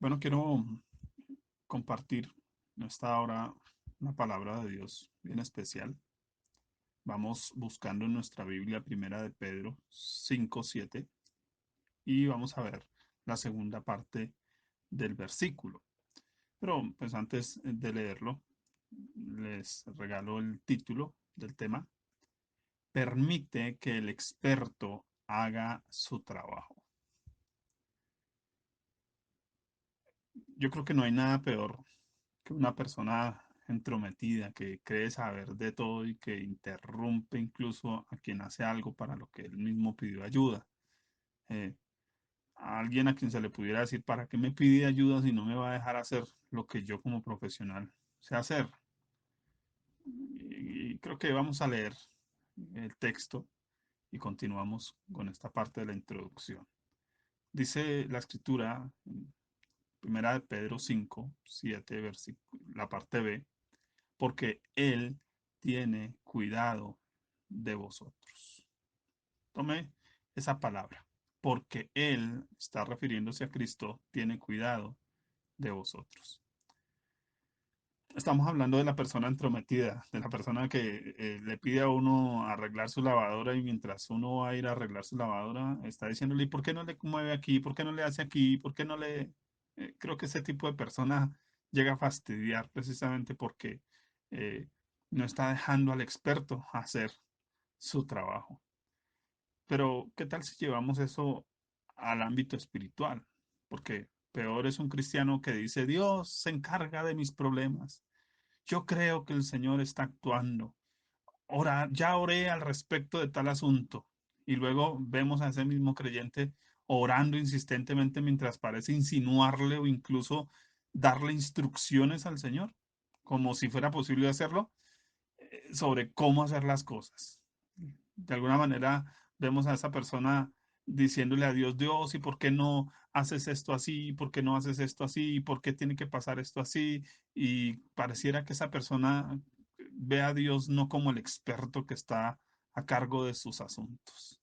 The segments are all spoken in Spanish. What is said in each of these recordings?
Bueno, quiero compartir en esta hora una palabra de Dios bien especial. Vamos buscando en nuestra Biblia, Primera de Pedro 5:7, y vamos a ver la segunda parte del versículo. Pero pues antes de leerlo, les regalo el título del tema: Permite que el experto haga su trabajo. Yo creo que no hay nada peor que una persona entrometida que cree saber de todo y que interrumpe incluso a quien hace algo para lo que él mismo pidió ayuda. Eh, a alguien a quien se le pudiera decir, ¿para qué me pide ayuda si no me va a dejar hacer lo que yo como profesional sé hacer? Y creo que vamos a leer el texto y continuamos con esta parte de la introducción. Dice la escritura, primera de Pedro 5:7, la parte B, porque Él tiene cuidado de vosotros. Tome esa palabra, porque Él, está refiriéndose a Cristo, tiene cuidado de vosotros. Estamos hablando de la persona entrometida, de la persona que le pide a uno arreglar su lavadora, y mientras uno va a ir a arreglar su lavadora, está diciéndole, ¿y por qué no le mueve aquí? ¿Por qué no le hace aquí? ¿Por qué no le...? Creo que ese tipo de persona llega a fastidiar precisamente porque eh, no está dejando al experto hacer su trabajo. Pero, ¿qué tal si llevamos eso al ámbito espiritual? Porque peor es un cristiano que dice, Dios se encarga de mis problemas. Yo creo que el Señor está actuando. Ya oré al respecto de tal asunto. Y luego vemos a ese mismo creyente orando insistentemente mientras parece insinuarle o incluso darle instrucciones al Señor, como si fuera posible hacerlo, sobre cómo hacer las cosas. De alguna manera vemos a esa persona diciéndole a Dios, Dios, ¿y por qué no haces esto así? ¿Por qué no haces esto así? ¿Por qué tiene que pasar esto así? Y pareciera que esa persona ve a Dios no como el experto que está a cargo de sus asuntos.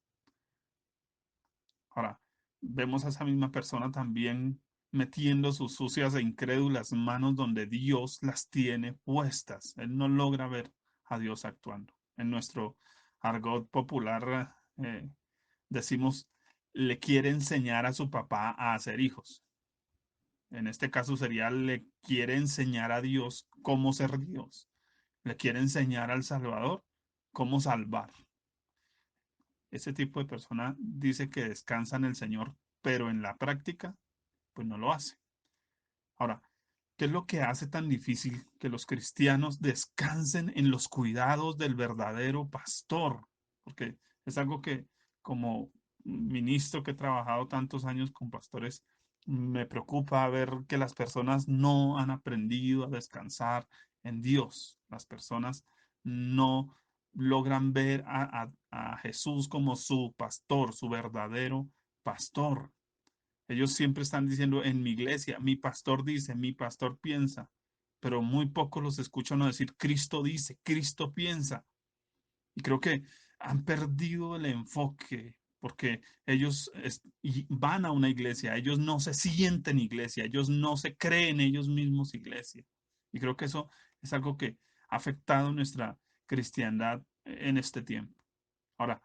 Ahora, vemos a esa misma persona también metiendo sus sucias e incrédulas manos donde Dios las tiene puestas. Él no logra ver a Dios actuando. En nuestro argot popular decimos, le quiere enseñar a su papá a hacer hijos. En este caso sería, le quiere enseñar a Dios cómo ser Dios. Le quiere enseñar al Salvador cómo salvar. Ese tipo de persona dice que descansa en el Señor, pero en la práctica, pues no lo hace. Ahora, ¿qué es lo que hace tan difícil que los cristianos descansen en los cuidados del verdadero pastor? Porque es algo que como ministro que he trabajado tantos años con pastores, me preocupa ver que las personas no han aprendido a descansar en Dios. Las personas no logran ver a Jesús como su pastor, su verdadero pastor. Ellos siempre están diciendo en mi iglesia, mi pastor dice, mi pastor piensa, pero muy pocos los escucho no decir Cristo dice, Cristo piensa. Y creo que han perdido el enfoque porque y van a una iglesia, ellos no se sienten iglesia, ellos no se creen ellos mismos iglesia. Y creo que eso es algo que ha afectado nuestra cristiandad en este tiempo. Ahora,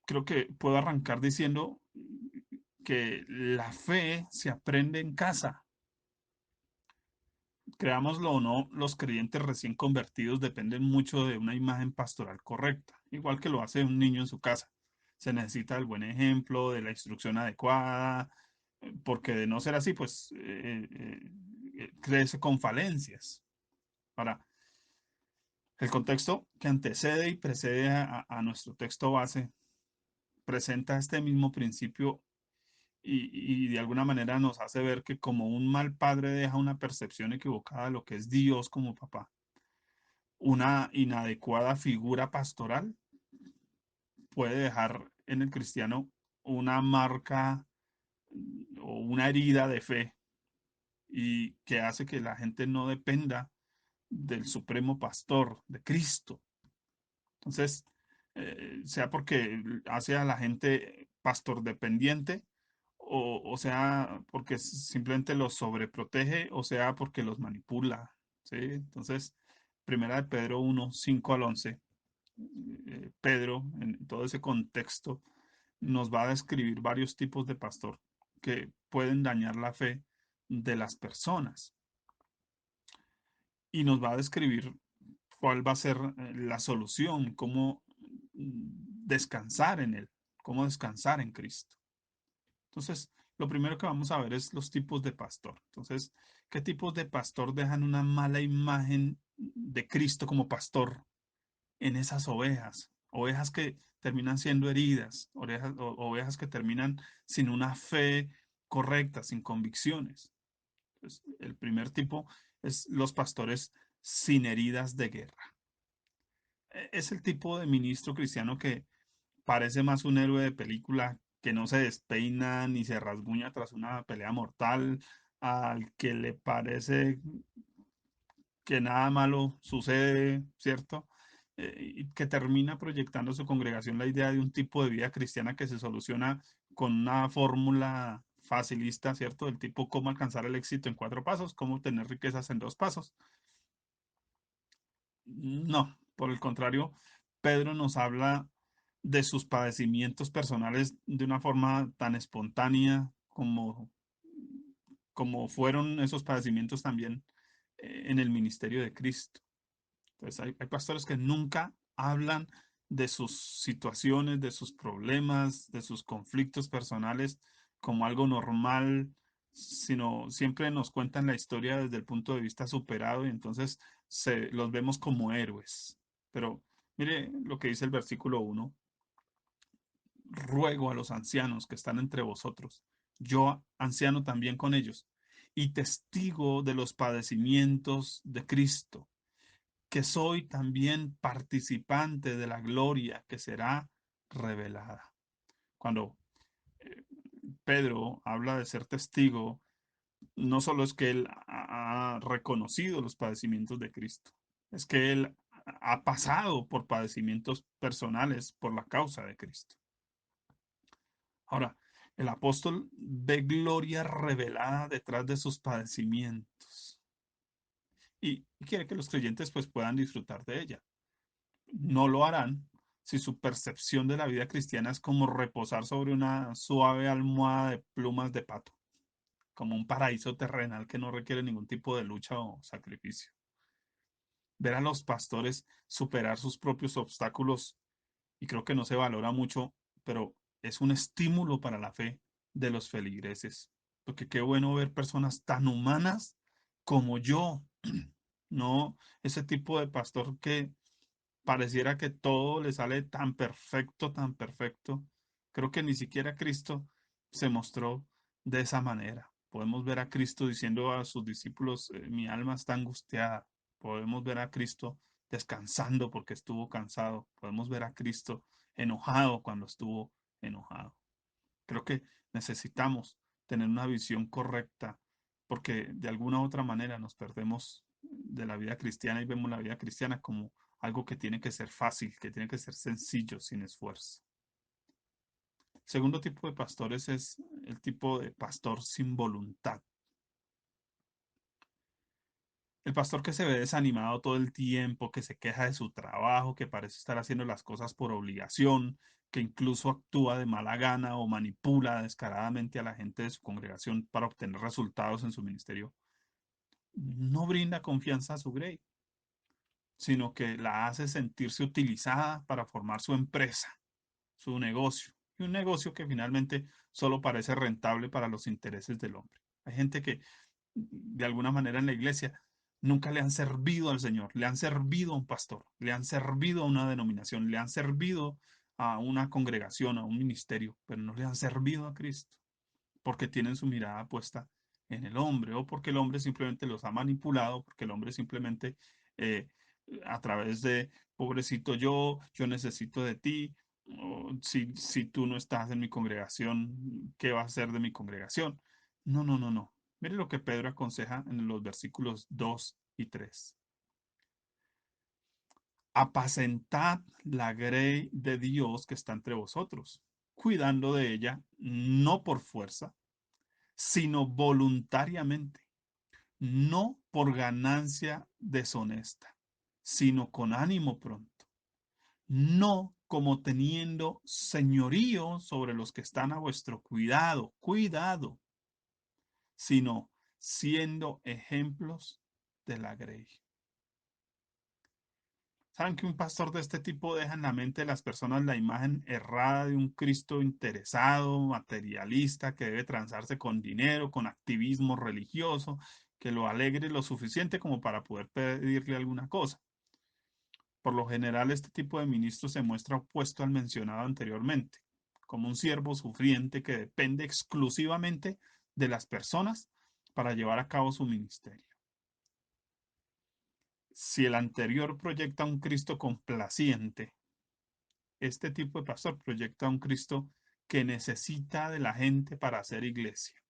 creo que puedo arrancar diciendo que la fe se aprende en casa. Creámoslo o no, los creyentes recién convertidos dependen mucho de una imagen pastoral correcta, igual que lo hace un niño en su casa. Se necesita del buen ejemplo, de la instrucción adecuada, porque de no ser así, pues crece con falencias. Ahora, el contexto que antecede y precede a nuestro texto base presenta este mismo principio y de alguna manera nos hace ver que como un mal padre deja una percepción equivocada de lo que es Dios como papá, una inadecuada figura pastoral puede dejar en el cristiano una marca o una herida de fe y que hace que la gente no dependa del supremo pastor, de Cristo. Entonces, sea porque hace a la gente pastor dependiente o sea, porque simplemente los sobreprotege, o sea, porque los manipula, ¿sí? Entonces, primera de Pedro 1, 5 al 11, Pedro, en todo ese contexto, nos va a describir varios tipos de pastor que pueden dañar la fe de las personas y nos va a describir cuál va a ser la solución, cómo descansar en Él, cómo descansar en Cristo. Entonces, lo primero que vamos a ver es los tipos de pastor. Entonces, ¿qué tipos de pastor dejan una mala imagen de Cristo como pastor en esas ovejas? Ovejas que terminan siendo heridas, ovejas que terminan sin una fe correcta, sin convicciones. Entonces, el primer tipo es los pastores sin heridas de guerra. Es el tipo de ministro cristiano que parece más un héroe de película que no se despeina ni se rasguña tras una pelea mortal, al que le parece que nada malo sucede, ¿cierto? Y que termina proyectando a su congregación la idea de un tipo de vida cristiana que se soluciona con una fórmula facilista, ¿cierto? Del tipo cómo alcanzar el éxito en 4 pasos, cómo tener riquezas en 2 pasos. No, por el contrario, Pedro nos habla de sus padecimientos personales de una forma tan espontánea como fueron esos padecimientos también en el ministerio de Cristo. Entonces, hay pastores que nunca hablan de sus situaciones, de sus problemas, de sus conflictos personales como algo normal, sino siempre nos cuentan la historia desde el punto de vista superado y entonces los vemos como héroes. Pero mire lo que dice el versículo 1: ruego a los ancianos que están entre vosotros, yo anciano también con ellos, y testigo de los padecimientos de Cristo, que soy también participante de la gloria que será revelada. Cuando eh, Pedro habla de ser testigo, no solo es que él ha reconocido los padecimientos de Cristo, es que él ha pasado por padecimientos personales por la causa de Cristo. Ahora, el apóstol ve gloria revelada detrás de sus padecimientos y quiere que los creyentes pues puedan disfrutar de ella. No lo harán si su percepción de la vida cristiana es como reposar sobre una suave almohada de plumas de pato, como un paraíso terrenal que no requiere ningún tipo de lucha o sacrificio. Ver a los pastores superar sus propios obstáculos, y creo que no se valora mucho, pero es un estímulo para la fe de los feligreses, porque qué bueno ver personas tan humanas como yo, no ese tipo de pastor que pareciera que todo le sale tan perfecto, tan perfecto. Creo que ni siquiera Cristo se mostró de esa manera. Podemos ver a Cristo diciendo a sus discípulos, mi alma está angustiada. Podemos ver a Cristo descansando porque estuvo cansado. Podemos ver a Cristo enojado cuando estuvo enojado. Creo que necesitamos tener una visión correcta porque de alguna u otra manera nos perdemos de la vida cristiana y vemos la vida cristiana como algo que tiene que ser fácil, que tiene que ser sencillo, sin esfuerzo. Segundo tipo de pastores es el tipo de pastor sin voluntad. El pastor que se ve desanimado todo el tiempo, que se queja de su trabajo, que parece estar haciendo las cosas por obligación, que incluso actúa de mala gana o manipula descaradamente a la gente de su congregación para obtener resultados en su ministerio, no brinda confianza a su grey, sino que la hace sentirse utilizada para formar su empresa, su negocio, y un negocio que finalmente solo parece rentable para los intereses del hombre. Hay gente que de alguna manera en la iglesia nunca le han servido al Señor, le han servido a un pastor, le han servido a una denominación, le han servido a una congregación, a un ministerio, pero no le han servido a Cristo, porque tienen su mirada puesta en el hombre o porque el hombre simplemente los ha manipulado, porque el hombre simplemente eh, a través de, pobrecito yo necesito de ti, o si tú no estás en mi congregación, ¿qué va a ser de mi congregación? No, no, no, no. Mire lo que Pedro aconseja en los versículos 2 y 3. Apacentad la grey de Dios que está entre vosotros, cuidando de ella, no por fuerza, sino voluntariamente, no por ganancia deshonesta, sino con ánimo pronto, no como teniendo señorío sobre los que están a vuestro cuidado, cuidado, sino siendo ejemplos de la grey. ¿Saben que un pastor de este tipo deja en la mente de las personas la imagen errada de un Cristo interesado, materialista, que debe transarse con dinero, con activismo religioso, que lo alegre lo suficiente como para poder pedirle alguna cosa? Por lo general, este tipo de ministro se muestra opuesto al mencionado anteriormente, como un siervo sufriente que depende exclusivamente de las personas para llevar a cabo su ministerio. Si el anterior proyecta un Cristo complaciente, este tipo de pastor proyecta un Cristo que necesita de la gente para hacer iglesia.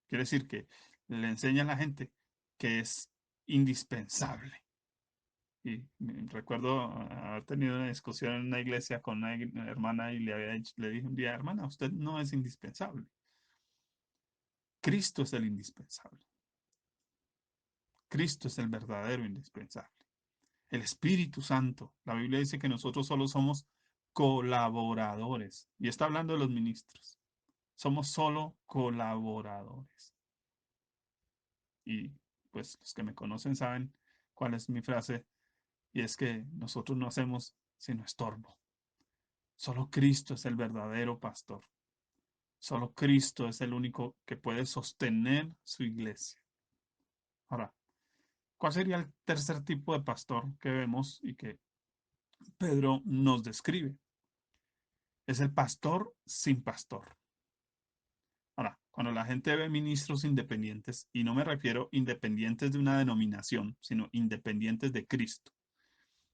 Quiere decir que le enseña a la gente que es indispensable. Y recuerdo haber tenido una discusión en una iglesia con una hermana y le dije un día, hermana, usted no es indispensable. Cristo es el indispensable. Cristo es el verdadero indispensable. El Espíritu Santo. La Biblia dice que nosotros solo somos colaboradores. Y está hablando de los ministros. Somos solo colaboradores. Y pues los que me conocen saben cuál es mi frase. Y es que nosotros no hacemos sino estorbo. Solo Cristo es el verdadero pastor. Solo Cristo es el único que puede sostener su iglesia. Ahora, ¿cuál sería el tercer tipo de pastor que vemos y que Pedro nos describe? Es el pastor sin pastor. Ahora, cuando la gente ve ministros independientes, y no me refiero independientes de una denominación, sino independientes de Cristo,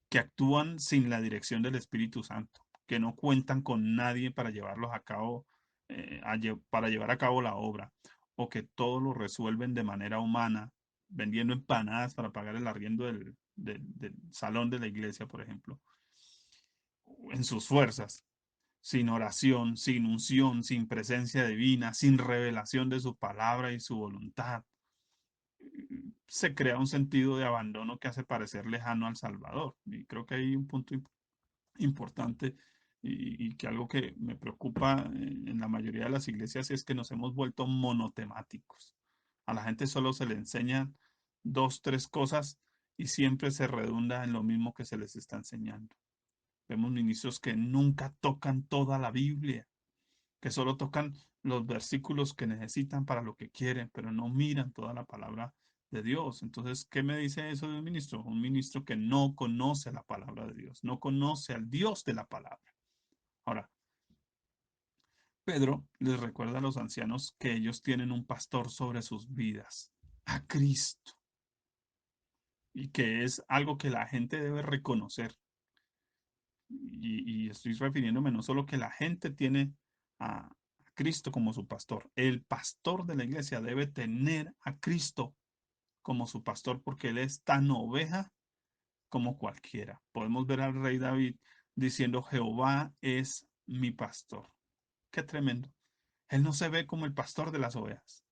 que actúan sin la dirección del Espíritu Santo, que no cuentan con nadie para llevarlos a cabo, para llevar a cabo la obra, o que todo lo resuelven de manera humana, vendiendo empanadas para pagar el arriendo del salón de la iglesia, por ejemplo, en sus fuerzas, sin oración, sin unción, sin presencia divina, sin revelación de su palabra y su voluntad. Se crea un sentido de abandono que hace parecer lejano al Salvador. Y creo que hay un punto importante y que algo que me preocupa en la mayoría de las iglesias es que nos hemos vuelto monotemáticos. A la gente solo se le enseñan dos, tres cosas y siempre se redunda en lo mismo que se les está enseñando. Vemos ministros que nunca tocan toda la Biblia, que solo tocan los versículos que necesitan para lo que quieren, pero no miran toda la palabra de Dios. Entonces, ¿qué me dice eso de un ministro? Un ministro que no conoce la palabra de Dios, no conoce al Dios de la palabra. Ahora, Pedro les recuerda a los ancianos que ellos tienen un pastor sobre sus vidas, a Cristo, y que es algo que la gente debe reconocer. Y estoy refiriéndome no solo que la gente tiene a Cristo como su pastor, el pastor de la iglesia debe tener a Cristo como su pastor porque él es tan oveja como cualquiera. Podemos ver al rey David diciendo, Jehová es mi pastor. Qué tremendo. Él no se ve como el pastor de las ovejas,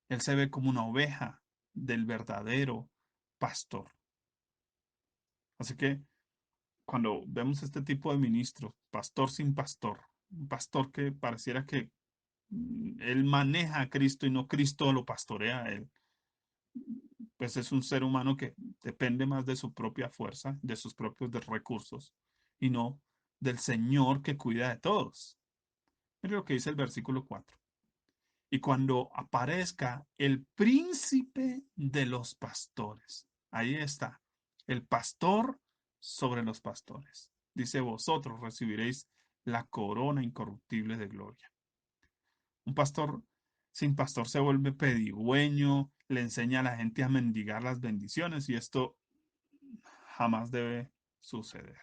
él se ve como una oveja del verdadero pastor. Así que cuando vemos este tipo de ministro, pastor sin pastor, un pastor que pareciera que él maneja a Cristo y no Cristo lo pastorea a él, pues es un ser humano que depende más de su propia fuerza, de sus propios recursos y no del Señor que cuida de todos. Mire lo que dice el versículo 4. Y cuando aparezca el príncipe de los pastores, ahí está, el pastor sobre los pastores. Dice, vosotros recibiréis la corona incorruptible de gloria. Un pastor sin pastor se vuelve pedigüeño, le enseña a la gente a mendigar las bendiciones y esto jamás debe suceder.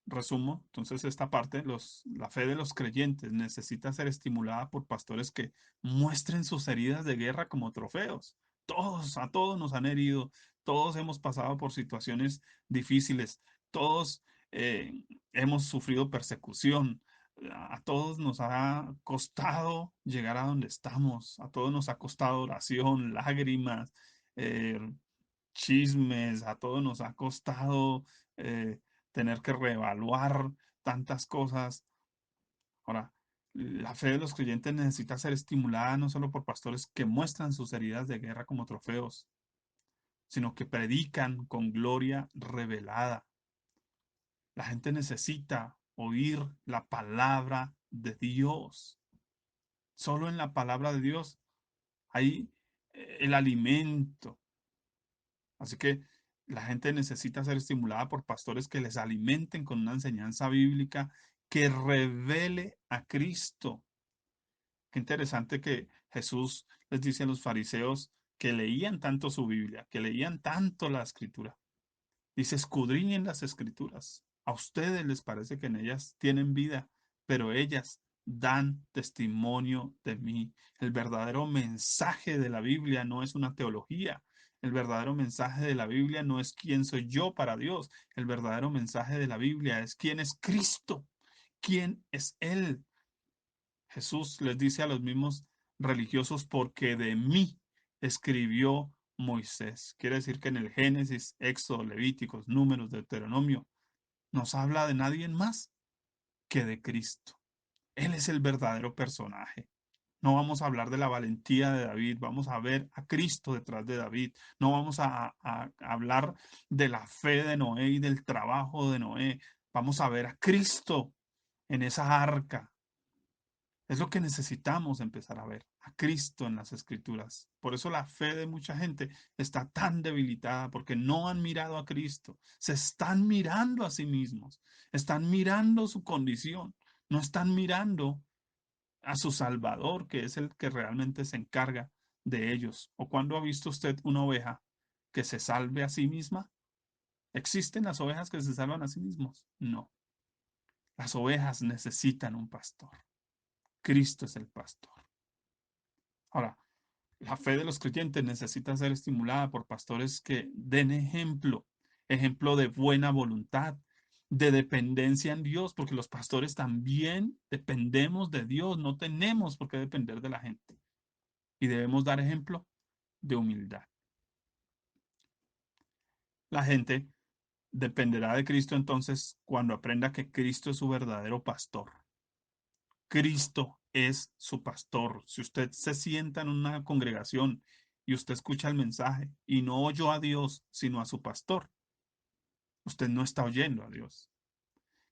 Resumo, entonces esta parte, la fe de los creyentes necesita ser estimulada por pastores que muestren sus heridas de guerra como trofeos. Todos, a todos nos han herido, todos hemos pasado por situaciones difíciles, todos hemos sufrido persecución, A todos nos ha costado llegar a donde estamos, a todos nos ha costado oración, lágrimas, eh, chismes, a todos nos ha costado tener que reevaluar tantas cosas. Ahora, la fe de los creyentes necesita ser estimulada no solo por pastores que muestran sus heridas de guerra como trofeos, sino que predican con gloria revelada. La gente necesita oír la palabra de Dios. Solo en la palabra de Dios hay el alimento. Así que la gente necesita ser estimulada por pastores que les alimenten con una enseñanza bíblica que revele a Cristo. Qué interesante que Jesús les dice a los fariseos que leían tanto su Biblia, que leían tanto la escritura. Dice, escudriñen las escrituras. A ustedes les parece que en ellas tienen vida, pero ellas dan testimonio de mí. El verdadero mensaje de la Biblia no es una teología. El verdadero mensaje de la Biblia no es quién soy yo para Dios. El verdadero mensaje de la Biblia es quién es Cristo, quién es Él. Jesús les dice a los mismos religiosos, porque de mí escribió Moisés. Quiere decir que en el Génesis, Éxodo, Levíticos, Números, Deuteronomio, nos habla de nadie más que de Cristo. Él es el verdadero personaje. No vamos a hablar de la valentía de David, vamos a ver a Cristo detrás de David. No vamos a hablar de la fe de Noé y del trabajo de Noé. Vamos a ver a Cristo en esa arca. Es lo que necesitamos empezar a ver, a Cristo en las Escrituras. Por eso la fe de mucha gente está tan debilitada, porque no han mirado a Cristo. Se están mirando a sí mismos, están mirando su condición, no están mirando a su Salvador, que es el que realmente se encarga de ellos. ¿O cuándo ha visto usted una oveja que se salve a sí misma? ¿Existen las ovejas que se salvan a sí mismos? No. Las ovejas necesitan un pastor. Cristo es el pastor. Ahora, la fe de los creyentes necesita ser estimulada por pastores que den ejemplo, ejemplo de buena voluntad, de dependencia en Dios, porque los pastores también dependemos de Dios, no tenemos por qué depender de la gente. Y debemos dar ejemplo de humildad. La gente dependerá de Cristo entonces cuando aprenda que Cristo es su verdadero pastor. Cristo es su pastor. Si usted se sienta en una congregación y usted escucha el mensaje y no oyó a Dios, sino a su pastor, usted no está oyendo a Dios.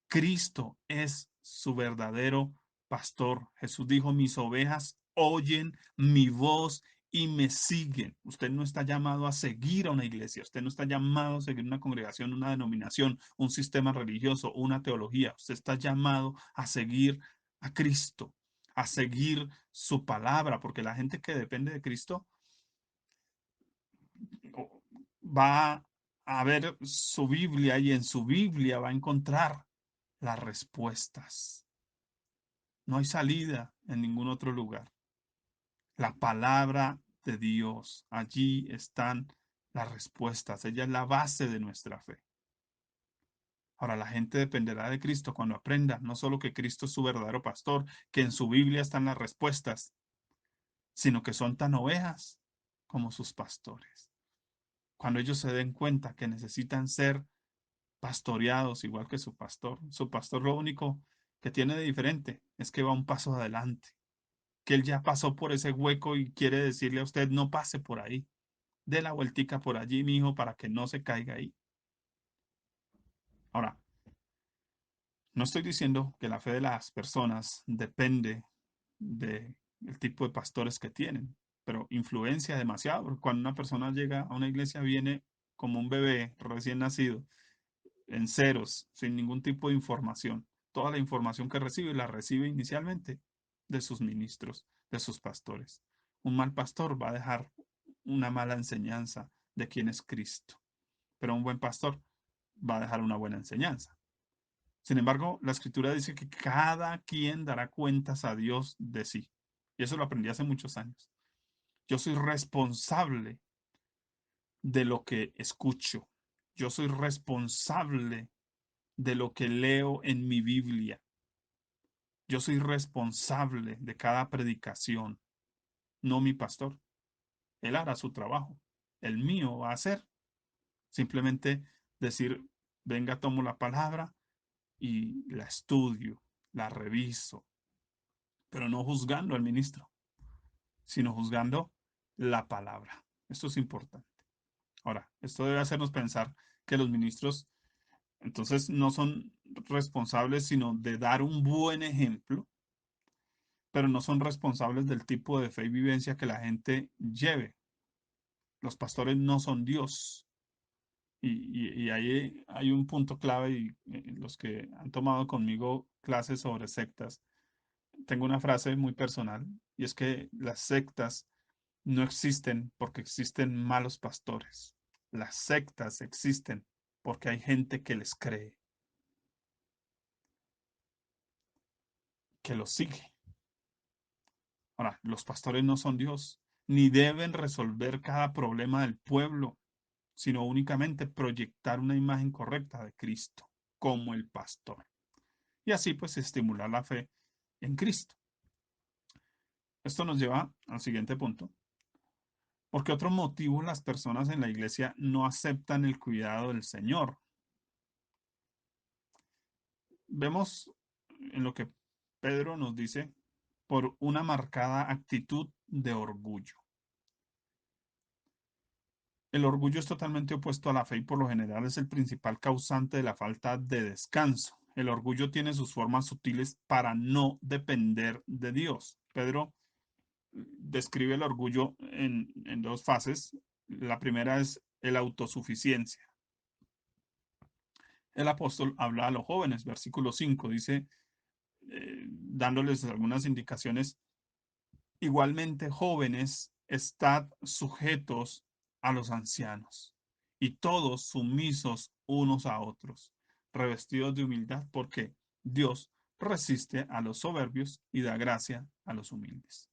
Cristo es su verdadero pastor. Jesús dijo, mis ovejas oyen mi voz y me siguen. Usted no está llamado a seguir a una iglesia, usted no está llamado a seguir una congregación, una denominación, un sistema religioso, una teología. Usted está llamado a seguir a Cristo, a seguir su palabra, porque la gente que depende de Cristo va a ver su Biblia y en su Biblia va a encontrar las respuestas. No hay salida en ningún otro lugar. La palabra de Dios, allí están las respuestas. Ella es la base de nuestra fe. Ahora la gente dependerá de Cristo cuando aprenda no solo que Cristo es su verdadero pastor, que en su Biblia están las respuestas, sino que son tan ovejas como sus pastores. Cuando ellos se den cuenta que necesitan ser pastoreados igual que su pastor lo único que tiene de diferente es que va un paso adelante, que él ya pasó por ese hueco y quiere decirle a usted no pase por ahí, dé la vueltica por allí, mi hijo, para que no se caiga ahí. Ahora, no estoy diciendo que la fe de las personas depende del tipo de pastores que tienen, pero influencia demasiado, porque cuando una persona llega a una iglesia viene como un bebé recién nacido, en ceros, sin ningún tipo de información. Toda la información que recibe la recibe inicialmente de sus ministros, de sus pastores. Un mal pastor va a dejar una mala enseñanza de quién es Cristo, pero un buen pastor va a dejar una buena enseñanza. Sin embargo, la escritura dice que cada quien dará cuentas a Dios de sí. Y eso lo aprendí hace muchos años. Yo soy responsable de lo que escucho. Yo soy responsable de lo que leo en mi Biblia. Yo soy responsable de cada predicación, no mi pastor. Él hará su trabajo. El mío va a ser simplemente decir, venga, tomo la palabra y la estudio, la reviso, pero no juzgando al ministro, sino juzgando la palabra. Esto es importante. Ahora, esto debe hacernos pensar que los ministros entonces no son responsables sino de dar un buen ejemplo, pero no son responsables del tipo de fe y vivencia que la gente lleve. Los pastores no son Dios. Y ahí hay un punto clave y los que han tomado conmigo clases sobre sectas, tengo una frase muy personal y es que las sectas no existen porque existen malos pastores. Las sectas existen porque hay gente que les cree, que los sigue. Ahora, los pastores no son Dios, ni deben resolver cada problema del pueblo, sino únicamente proyectar una imagen correcta de Cristo como el pastor. Y así pues estimular la fe en Cristo. Esto nos lleva al siguiente punto. ¿Por qué otro motivo las personas en la iglesia no aceptan el cuidado del Señor? Vemos en lo que Pedro nos dice por una marcada actitud de orgullo. El orgullo es totalmente opuesto a la fe y por lo general es el principal causante de la falta de descanso. El orgullo tiene sus formas sutiles para no depender de Dios. Pedro describe el orgullo en dos fases. La primera es el autosuficiencia. El apóstol habla a los jóvenes, versículo 5 dice, dándoles algunas indicaciones, igualmente jóvenes, estad sujetos a los ancianos y todos sumisos unos a otros, revestidos de humildad, porque Dios resiste a los soberbios y da gracia a los humildes.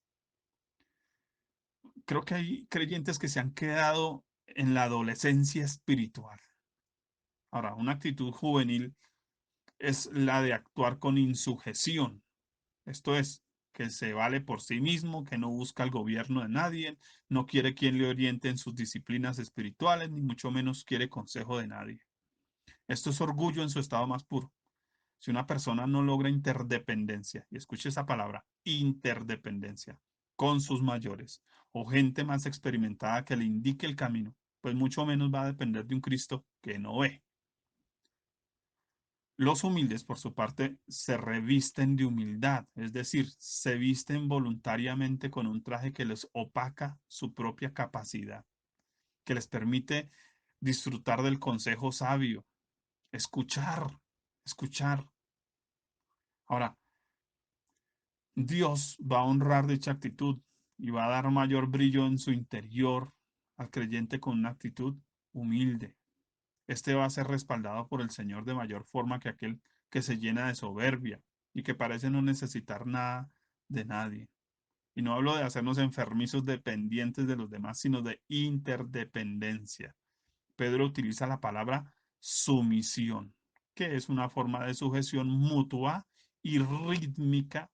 Creo que hay creyentes que se han quedado en la adolescencia espiritual. Ahora, una actitud juvenil es la de actuar con insujeción. Esto es, que se vale por sí mismo, que no busca el gobierno de nadie, no quiere quien le oriente en sus disciplinas espirituales, ni mucho menos quiere consejo de nadie. Esto es orgullo en su estado más puro. Si una persona no logra interdependencia, y escuche esa palabra, interdependencia, con sus mayores o gente más experimentada que le indique el camino, pues mucho menos va a depender de un Cristo que no ve. Los humildes, por su parte, se revisten de humildad, es decir, se visten voluntariamente con un traje que les opaca su propia capacidad, que les permite disfrutar del consejo sabio, escuchar, escuchar. Ahora, Dios va a honrar dicha actitud y va a dar mayor brillo en su interior al creyente con una actitud humilde. Este va a ser respaldado por el Señor de mayor forma que aquel que se llena de soberbia y que parece no necesitar nada de nadie. Y no hablo de hacernos enfermizos dependientes de los demás, sino de interdependencia. Pedro utiliza la palabra sumisión, que es una forma de sujeción mutua y rítmica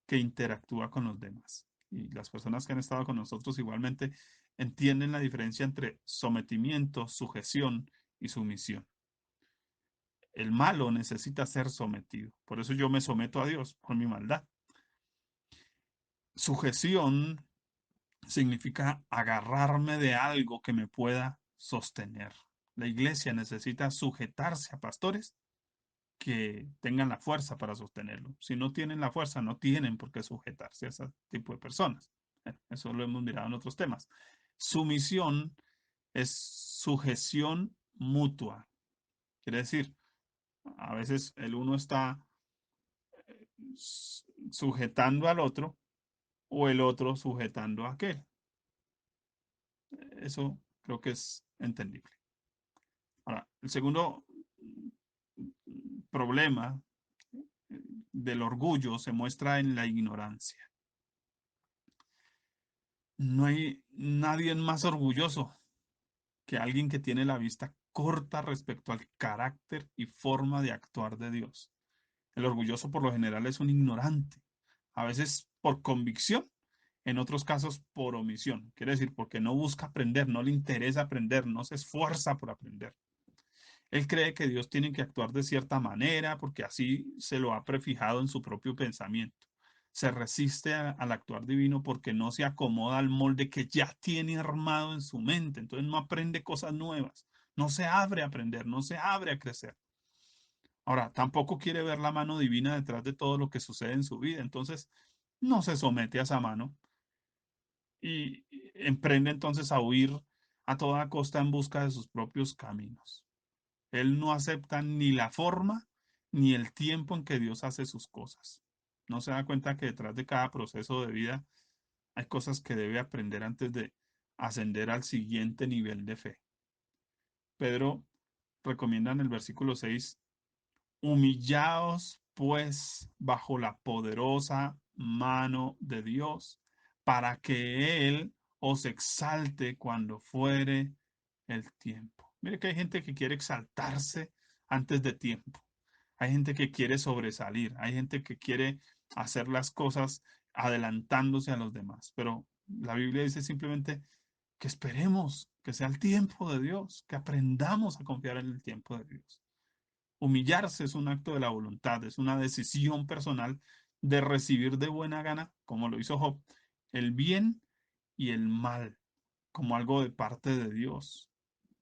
que interactúa con los demás. Y las personas que han estado con nosotros igualmente entienden la diferencia entre sometimiento, sujeción y sumisión. El malo necesita ser sometido. Por eso yo me someto a Dios por mi maldad. Sujeción significa agarrarme de algo que me pueda sostener. La iglesia necesita sujetarse a pastores que tengan la fuerza para sostenerlo. Si no tienen la fuerza, no tienen por qué sujetarse a ese tipo de personas. Eso lo hemos mirado en otros temas. Sumisión es sujeción mutua. Quiere decir, a veces el uno está sujetando al otro o el otro sujetando a aquel. Eso creo que es entendible. Ahora, el segundo problema del orgullo se muestra en la ignorancia. No hay nadie más orgulloso que alguien que tiene la vista corta respecto al carácter y forma de actuar de Dios. El orgulloso por lo general es un ignorante, a veces por convicción, en otros casos por omisión. Quiere decir, porque no busca aprender, no le interesa aprender, no se esfuerza por aprender. Él cree que Dios tiene que actuar de cierta manera porque así se lo ha prefijado en su propio pensamiento. Se resiste al actuar divino porque no se acomoda al molde que ya tiene armado en su mente. Entonces no aprende cosas nuevas, no se abre a aprender, no se abre a crecer. Ahora, tampoco quiere ver la mano divina detrás de todo lo que sucede en su vida. Entonces no se somete a esa mano y emprende entonces a huir a toda costa en busca de sus propios caminos. Él no acepta ni la forma ni el tiempo en que Dios hace sus cosas. No se da cuenta que detrás de cada proceso de vida hay cosas que debe aprender antes de ascender al siguiente nivel de fe. Pedro recomienda en el versículo 6: humillaos pues bajo la poderosa mano de Dios, para que Él os exalte cuando fuere el tiempo. Mire que hay gente que quiere exaltarse antes de tiempo. Hay gente que quiere sobresalir. Hay gente que quiere hacer las cosas adelantándose a los demás. Pero la Biblia dice simplemente que esperemos que sea el tiempo de Dios, que aprendamos a confiar en el tiempo de Dios. Humillarse es un acto de la voluntad, es una decisión personal de recibir de buena gana, como lo hizo Job, el bien y el mal como algo de parte de Dios.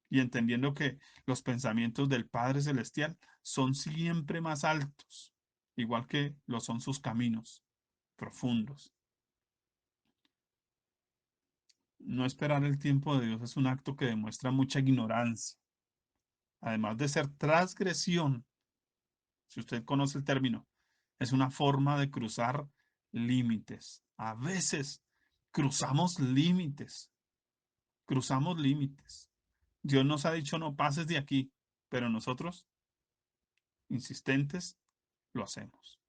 Y entendiendo que los pensamientos del Padre Celestial son siempre más altos, igual que lo son sus caminos profundos. No esperar el tiempo de Dios es un acto que demuestra mucha ignorancia, además de ser transgresión. Si usted conoce el término, es una forma de cruzar límites. A veces cruzamos límites, cruzamos límites. Dios nos ha dicho no pases de aquí, pero nosotros, insistentes, lo hacemos.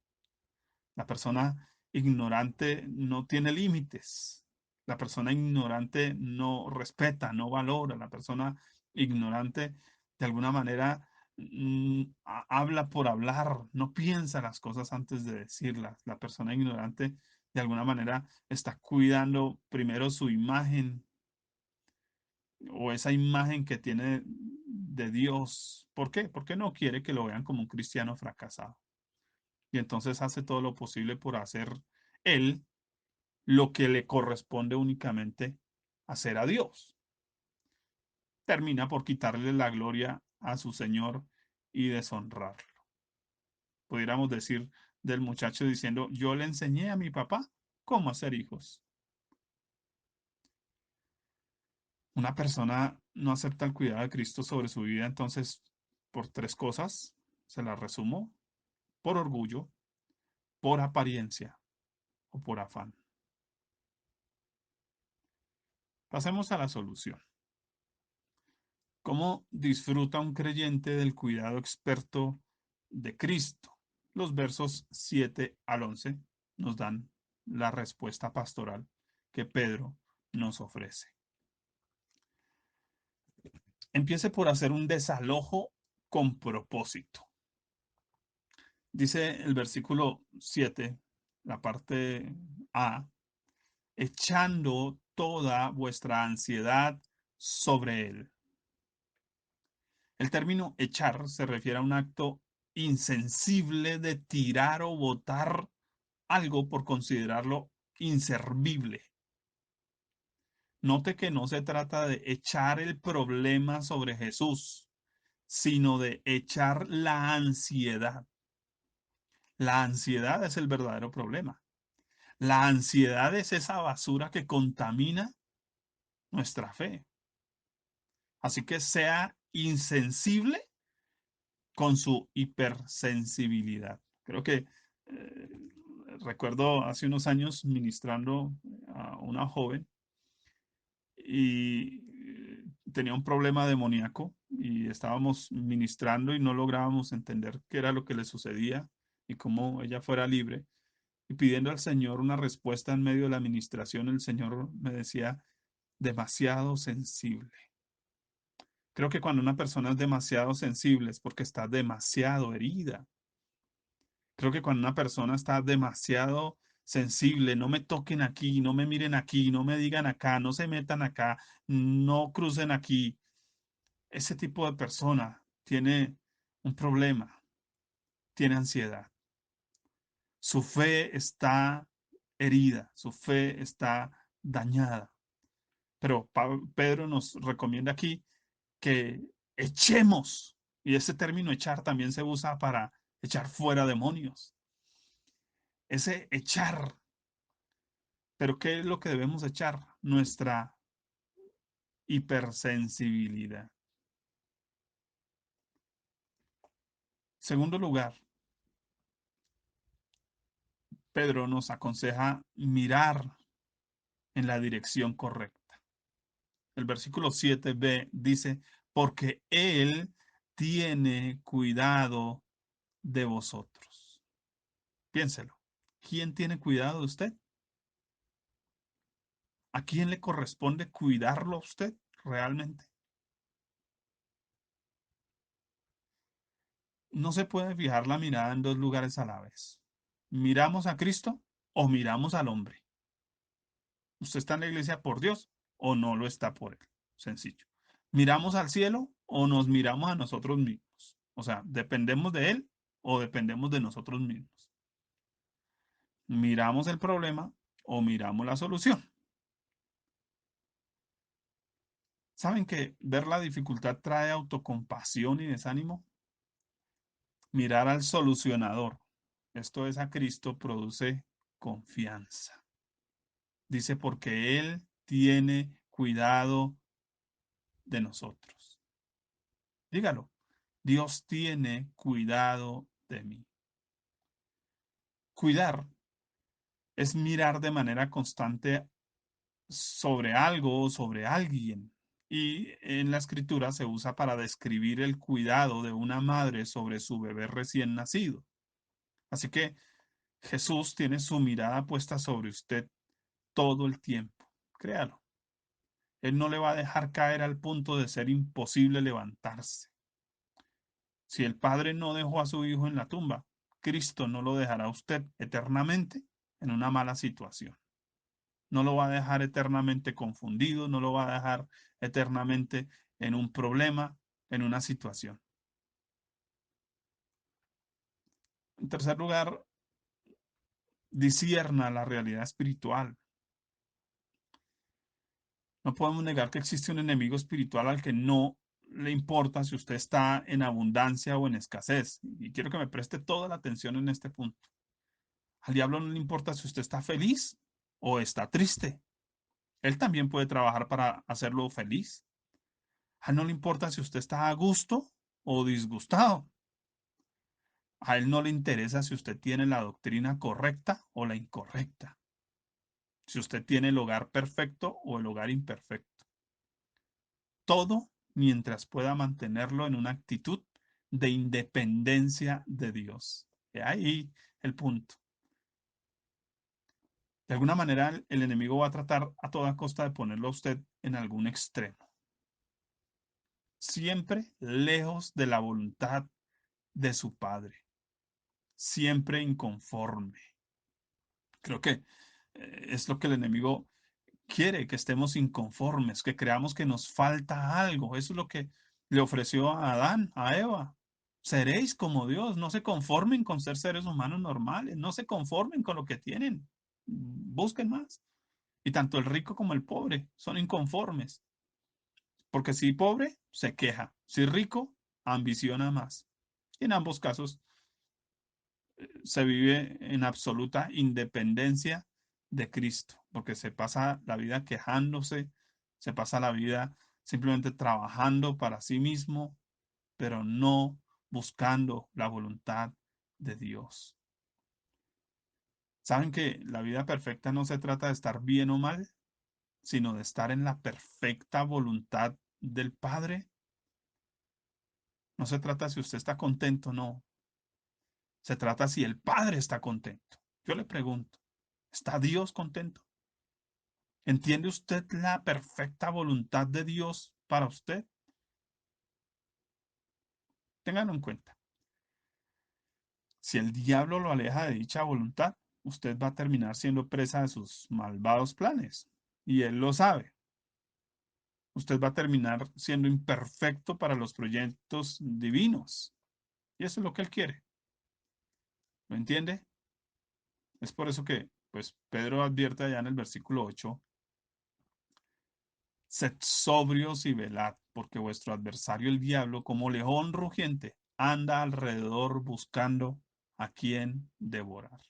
La persona ignorante no tiene límites. La persona ignorante no respeta, no valora. La persona ignorante, de alguna manera, habla por hablar, no piensa las cosas antes de decirlas. La persona ignorante, de alguna manera, está cuidando primero su imagen o esa imagen que tiene de Dios. ¿Por qué? Porque no quiere que lo vean como un cristiano fracasado. Y entonces hace todo lo posible por hacer él lo que le corresponde únicamente hacer a Dios. Termina por quitarle la gloria a su Señor y deshonrarlo. Pudiéramos decir del muchacho diciendo, yo le enseñé a mi papá cómo hacer hijos. Una persona no acepta el cuidado de Cristo sobre su vida, entonces, por tres cosas, se las resumo: por orgullo, por apariencia o por afán. Pasemos a la solución. ¿Cómo disfruta un creyente del cuidado experto de Cristo? Los versos 7 al 11 nos dan la respuesta pastoral que Pedro nos ofrece. Empiece por hacer un desalojo con propósito. Dice el versículo 7, la parte A, echando toda vuestra ansiedad sobre él. El término echar se refiere a un acto insensible de tirar o botar algo por considerarlo inservible. Note que no se trata de echar el problema sobre Jesús, sino de echar la ansiedad. La ansiedad es el verdadero problema. La ansiedad es esa basura que contamina nuestra fe. Así que sea insensible con su hipersensibilidad. Creo que recuerdo hace unos años ministrando a una joven y tenía un problema demoníaco y estábamos ministrando y no lográbamos entender qué era lo que le sucedía y cómo ella fuera libre. Y pidiendo al Señor una respuesta en medio de la administración, el Señor me decía, demasiado sensible. Creo que cuando una persona es demasiado sensible es porque está demasiado herida. Creo que cuando una persona está demasiado sensible, no me toquen aquí, no me miren aquí, no me digan acá, no se metan acá, no crucen aquí, ese tipo de persona tiene un problema, tiene ansiedad. Su fe está herida, su fe está dañada. Pero Pedro nos recomienda aquí que echemos, y ese término echar también se usa para echar fuera demonios. Ese echar, pero ¿qué es lo que debemos echar? Nuestra hipersensibilidad. Segundo lugar, Pedro nos aconseja mirar en la dirección correcta. El versículo 7b dice, porque Él tiene cuidado de vosotros. Piénselo. ¿Quién tiene cuidado de usted? ¿A quién le corresponde cuidarlo a usted realmente? No se puede fijar la mirada en dos lugares a la vez. ¿Miramos a Cristo o miramos al hombre? ¿Usted está en la iglesia por Dios o no lo está por Él? Sencillo. ¿Miramos al cielo o nos miramos a nosotros mismos? O sea, ¿dependemos de Él o dependemos de nosotros mismos? ¿Miramos el problema o miramos la solución? ¿Saben que ver la dificultad trae autocompasión y desánimo? Mirar al solucionador, esto es a Cristo, produce confianza. Dice, porque Él tiene cuidado de nosotros. Dígalo, Dios tiene cuidado de mí. Cuidar es mirar de manera constante sobre algo o sobre alguien. Y en la escritura se usa para describir el cuidado de una madre sobre su bebé recién nacido. Así que Jesús tiene su mirada puesta sobre usted todo el tiempo. Créalo. Él no le va a dejar caer al punto de ser imposible levantarse. Si el Padre no dejó a su Hijo en la tumba, Cristo no lo dejará a usted eternamente en una mala situación. No lo va a dejar eternamente confundido, no lo va a dejar eternamente en un problema, en una situación. En tercer lugar, discierna la realidad espiritual. No podemos negar que existe un enemigo espiritual al que no le importa si usted está en abundancia o en escasez. Y quiero que me preste toda la atención en este punto. Al diablo no le importa si usted está feliz o está triste. Él también puede trabajar para hacerlo feliz. A él no le importa si usted está a gusto o disgustado. A él no le interesa si usted tiene la doctrina correcta o la incorrecta. Si usted tiene el hogar perfecto o el hogar imperfecto. Todo mientras pueda mantenerlo en una actitud de independencia de Dios. Y ahí el punto. De alguna manera, el enemigo va a tratar a toda costa de ponerlo a usted en algún extremo. Siempre lejos de la voluntad de su Padre. Siempre inconforme. Creo que es lo que el enemigo quiere, que estemos inconformes, que creamos que nos falta algo. Eso es lo que le ofreció a Adán, a Eva. Seréis como Dios, no se conformen con ser seres humanos normales, no se conformen con lo que tienen, busquen más. Y tanto el rico como el pobre son inconformes, porque si pobre, se queja, si rico, ambiciona más. Y en ambos casos se vive en absoluta independencia de Cristo, porque se pasa la vida quejándose, se pasa la vida simplemente trabajando para sí mismo, pero no buscando la voluntad de Dios. ¿Saben que la vida perfecta no se trata de estar bien o mal, sino de estar en la perfecta voluntad del Padre? No se trata si usted está contento, no. Se trata si el Padre está contento. Yo le pregunto, ¿está Dios contento? ¿Entiende usted la perfecta voluntad de Dios para usted? Ténganlo en cuenta. Si el diablo lo aleja de dicha voluntad, usted va a terminar siendo presa de sus malvados planes. Y él lo sabe. Usted va a terminar siendo imperfecto para los proyectos divinos. Y eso es lo que él quiere. ¿Lo entiende? Es por eso que, pues, Pedro advierte allá en el versículo 8: sed sobrios y velad, porque vuestro adversario el diablo, como león rugiente, anda alrededor buscando a quien devorar.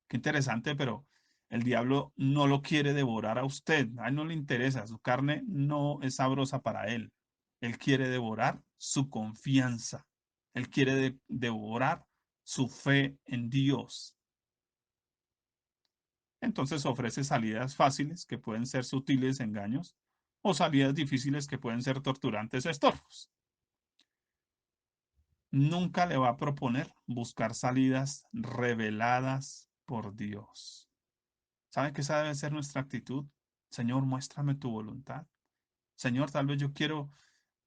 Qué interesante, pero el diablo no lo quiere devorar a usted. A él no le interesa. Su carne no es sabrosa para él. Él quiere devorar su confianza. Él quiere devorar su fe en Dios. Entonces ofrece salidas fáciles que pueden ser sutiles engaños o salidas difíciles que pueden ser torturantes estorbos. Nunca le va a proponer buscar salidas reveladas por Dios. ¿Sabe que esa debe ser nuestra actitud? Señor, muéstrame tu voluntad. Señor, tal vez yo quiero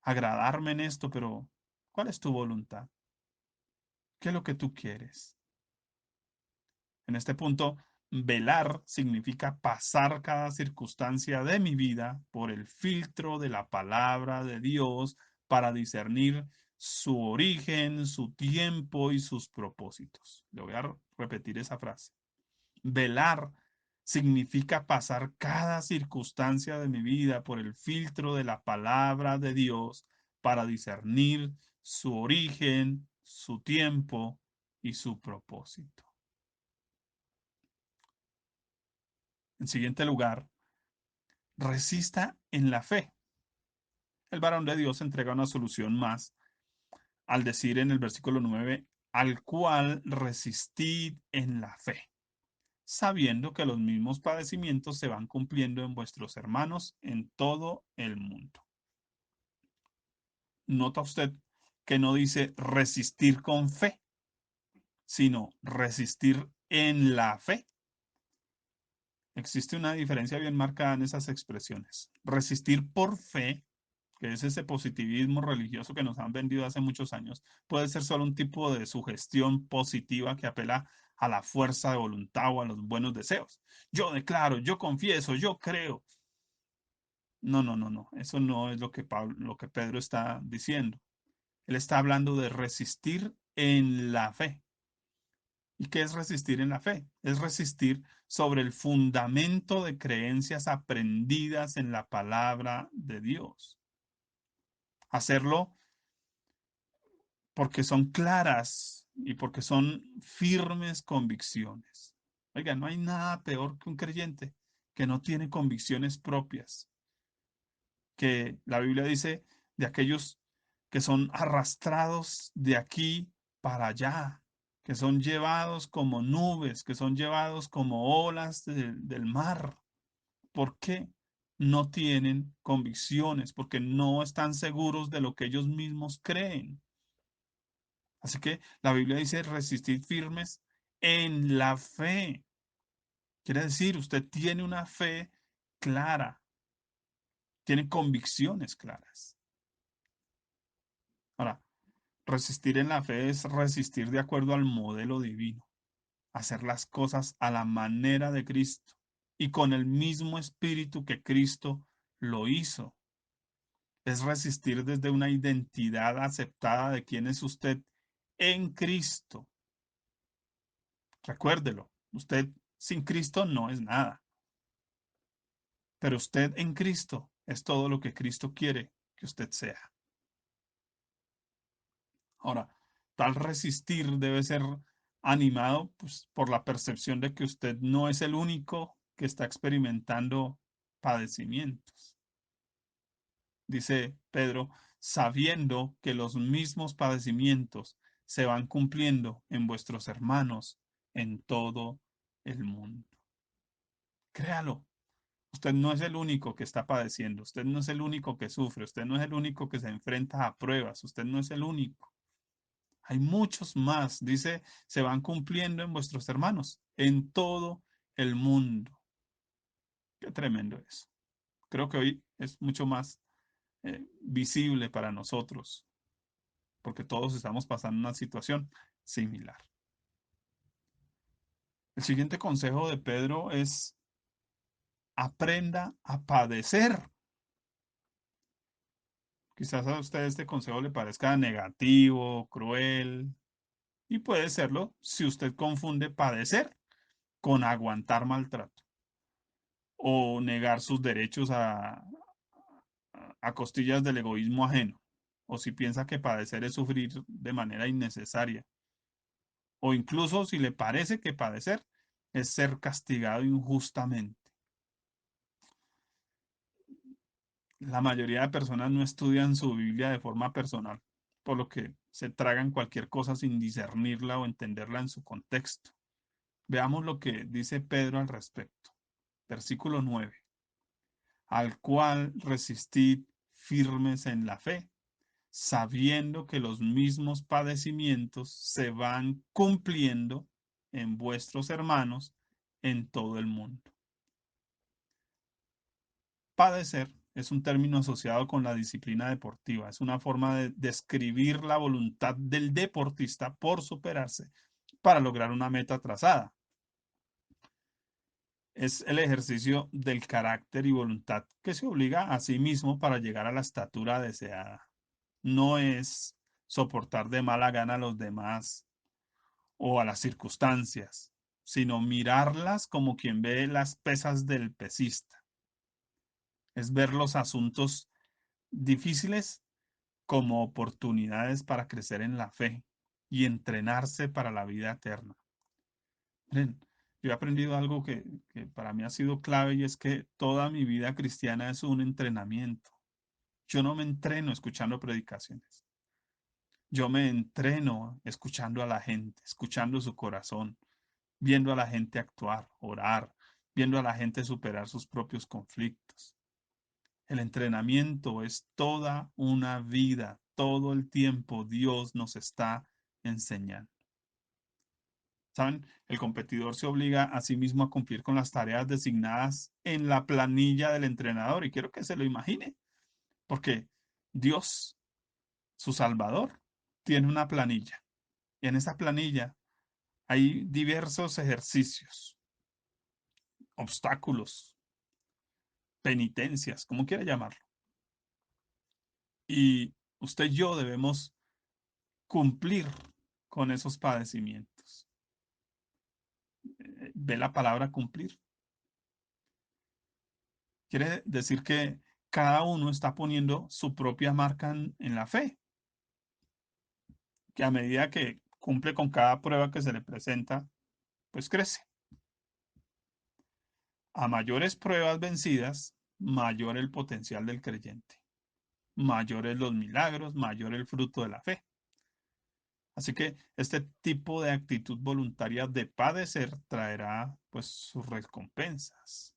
agradarme en esto, pero ¿cuál es tu voluntad? ¿Qué es lo que tú quieres? En este punto, velar significa pasar cada circunstancia de mi vida por el filtro de la palabra de Dios para discernir su origen, su tiempo y sus propósitos. Le voy a repetir esa frase. Velar significa pasar cada circunstancia de mi vida por el filtro de la palabra de Dios para discernir su origen, su tiempo y su propósito. En siguiente lugar, resista en la fe. El varón de Dios entrega una solución más al decir en el versículo 9: al cual resistid en la fe, sabiendo que los mismos padecimientos se van cumpliendo en vuestros hermanos en todo el mundo. Nota usted que no dice resistir con fe, sino resistir en la fe. Existe una diferencia bien marcada en esas expresiones. Resistir por fe, que es ese positivismo religioso que nos han vendido hace muchos años, puede ser solo un tipo de sugestión positiva que apela a la fuerza de voluntad o a los buenos deseos. Yo declaro, yo confieso, yo creo. No, no, no, no. Eso no es lo que Pedro está diciendo. Él está hablando de resistir en la fe. ¿Y qué es resistir en la fe? Es resistir sobre el fundamento de creencias aprendidas en la palabra de Dios. Hacerlo porque son claras y porque son firmes convicciones. Oiga, no hay nada peor que un creyente que no tiene convicciones propias, que la Biblia dice de aquellos que son arrastrados de aquí para allá, que son llevados como nubes, que son llevados como olas del mar. ¿Por qué? No tienen convicciones, porque no están seguros de lo que ellos mismos creen. Así que la Biblia dice resistir firmes en la fe. Quiere decir, usted tiene una fe clara, tiene convicciones claras. Ahora, resistir en la fe es resistir de acuerdo al modelo divino, hacer las cosas a la manera de Cristo y con el mismo espíritu que Cristo lo hizo. Es resistir desde una identidad aceptada de quién es usted en Cristo. Recuérdelo, usted sin Cristo no es nada, pero usted en Cristo es todo lo que Cristo quiere que usted sea. Ahora, tal resistir debe ser animado, pues, por la percepción de que usted no es el único que está experimentando padecimientos. Dice Pedro, sabiendo que los mismos padecimientos se van cumpliendo en vuestros hermanos en todo el mundo. Créalo, usted no es el único que está padeciendo, usted no es el único que sufre, usted no es el único que se enfrenta a pruebas, usted no es el único. Hay muchos más, dice, se van cumpliendo en vuestros hermanos, en todo el mundo. Qué tremendo es. Creo que hoy es mucho más visible para nosotros, porque todos estamos pasando una situación similar. El siguiente consejo de Pedro es: aprenda a padecer. Quizás a usted este consejo le parezca negativo, cruel, y puede serlo si usted confunde padecer con aguantar maltrato o negar sus derechos a costillas del egoísmo ajeno, o si piensa que padecer es sufrir de manera innecesaria, o incluso si le parece que padecer es ser castigado injustamente. La mayoría de personas no estudian su Biblia de forma personal, por lo que se tragan cualquier cosa sin discernirla o entenderla en su contexto. Veamos lo que dice Pedro al respecto. Versículo 9: al cual resistid firmes en la fe, sabiendo que los mismos padecimientos se van cumpliendo en vuestros hermanos en todo el mundo. Padecer es un término asociado con la disciplina deportiva. Es una forma de describir la voluntad del deportista por superarse para lograr una meta trazada. Es el ejercicio del carácter y voluntad que se obliga a sí mismo para llegar a la estatura deseada. No es soportar de mala gana a los demás o a las circunstancias, sino mirarlas como quien ve las pesas del pesista. Es ver los asuntos difíciles como oportunidades para crecer en la fe y entrenarse para la vida eterna. Miren, yo he aprendido algo que para mí ha sido clave, y es que toda mi vida cristiana es un entrenamiento. Yo no me entreno escuchando predicaciones. Yo me entreno escuchando a la gente, escuchando su corazón, viendo a la gente actuar, orar, viendo a la gente superar sus propios conflictos. El entrenamiento es toda una vida, todo el tiempo Dios nos está enseñando. ¿Saben? El competidor se obliga a sí mismo a cumplir con las tareas designadas en la planilla del entrenador, y quiero que se lo imagine, porque Dios, su Salvador, tiene una planilla, y en esa planilla hay diversos ejercicios, obstáculos, penitencias, como quiera llamarlo. Y usted y yo debemos cumplir con esos padecimientos. ¿Ve la palabra cumplir? Quiere decir que cada uno está poniendo su propia marca en la fe, que a medida que cumple con cada prueba que se le presenta, pues crece. A mayores pruebas vencidas, mayor el potencial del creyente, mayores los milagros, mayor el fruto de la fe. Así que este tipo de actitud voluntaria de padecer traerá pues sus recompensas.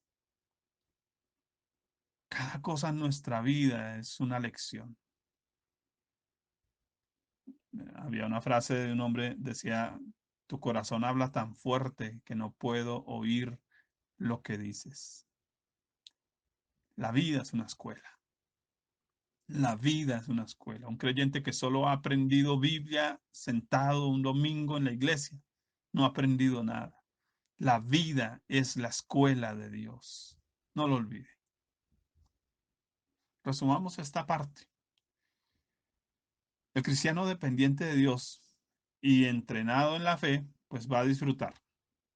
Cada cosa en nuestra vida es una lección. Había una frase de un hombre, decía: tu corazón habla tan fuerte que no puedo oír lo que dices. La vida es una escuela. La vida es una escuela. Un creyente que solo ha aprendido Biblia sentado un domingo en la iglesia, no ha aprendido nada. La vida es la escuela de Dios. No lo olvide. Resumamos esta parte. El cristiano dependiente de Dios y entrenado en la fe, pues va a disfrutar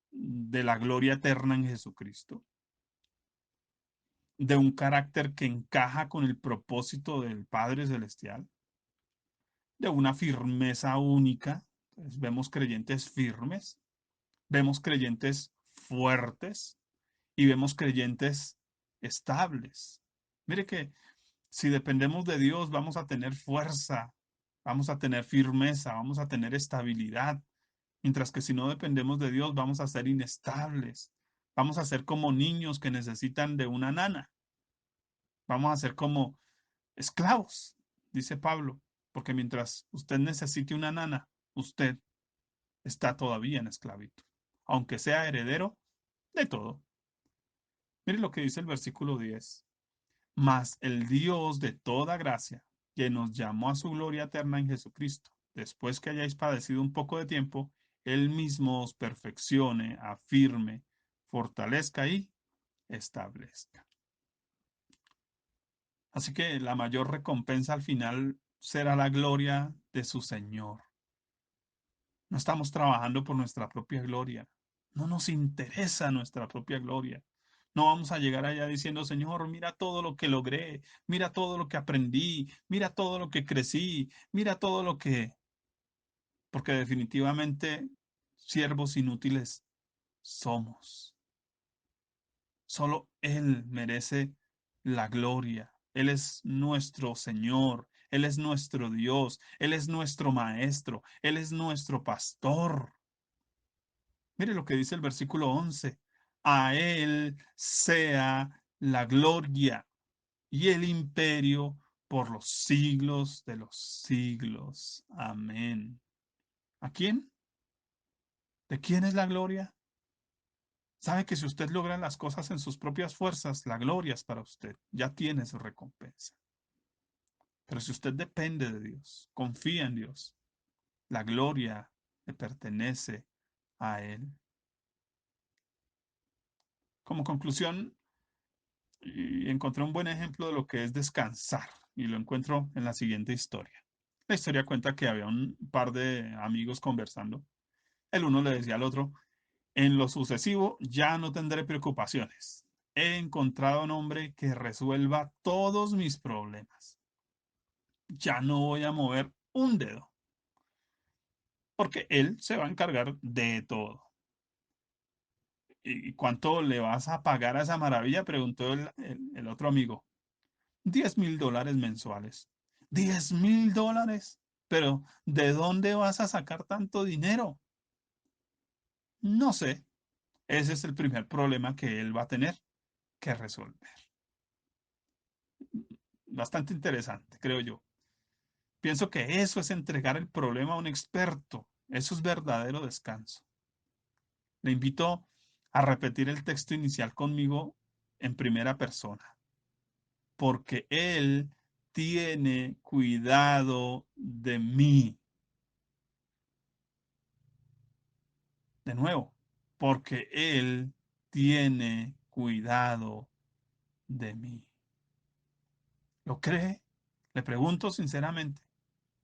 de la gloria eterna en Jesucristo, de un carácter que encaja con el propósito del Padre Celestial, de una firmeza única. Entonces, vemos creyentes firmes, vemos creyentes fuertes y vemos creyentes estables. Mire que si dependemos de Dios, vamos a tener fuerza, vamos a tener firmeza, vamos a tener estabilidad. Mientras que si no dependemos de Dios, vamos a ser inestables. Vamos a ser como niños que necesitan de una nana. Vamos a ser como esclavos, dice Pablo, porque mientras usted necesite una nana, usted está todavía en esclavitud, aunque sea heredero de todo. Mire lo que dice el versículo 10. Mas el Dios de toda gracia, que nos llamó a su gloria eterna en Jesucristo, después que hayáis padecido un poco de tiempo, Él mismo os perfeccione, afirme, fortalezca y establezca. Así que la mayor recompensa al final será la gloria de su Señor. No estamos trabajando por nuestra propia gloria. No nos interesa nuestra propia gloria. No vamos a llegar allá diciendo, Señor, mira todo lo que logré, mira todo lo que aprendí, mira todo lo que crecí, mira todo lo que... Porque definitivamente siervos inútiles somos. Solo Él merece la gloria. Él es nuestro Señor, Él es nuestro Dios, Él es nuestro Maestro, Él es nuestro pastor. Mire lo que dice el versículo 11. A Él sea la gloria y el imperio por los siglos de los siglos. Amén. ¿A quién? ¿De quién es la gloria? Sabe que si usted logra las cosas en sus propias fuerzas, la gloria es para usted. Ya tiene su recompensa. Pero si usted depende de Dios, confía en Dios, la gloria le pertenece a Él. Como conclusión, y encontré un buen ejemplo de lo que es descansar y lo encuentro en la siguiente historia. La historia cuenta que había un par de amigos conversando. El uno le decía al otro, en lo sucesivo ya no tendré preocupaciones. He encontrado un hombre que resuelva todos mis problemas. Ya no voy a mover un dedo, porque él se va a encargar de todo. ¿Y cuánto le vas a pagar a esa maravilla? Preguntó el otro amigo. $10,000 mensuales. $10,000. Pero, ¿de dónde vas a sacar tanto dinero? No sé. Ese es el primer problema que él va a tener que resolver. Bastante interesante, creo yo. Pienso que eso es entregar el problema a un experto. Eso es verdadero descanso. Le invito a repetir el texto inicial conmigo en primera persona, porque Él tiene cuidado de mí. De nuevo, porque Él tiene cuidado de mí. ¿Lo cree? Le pregunto sinceramente,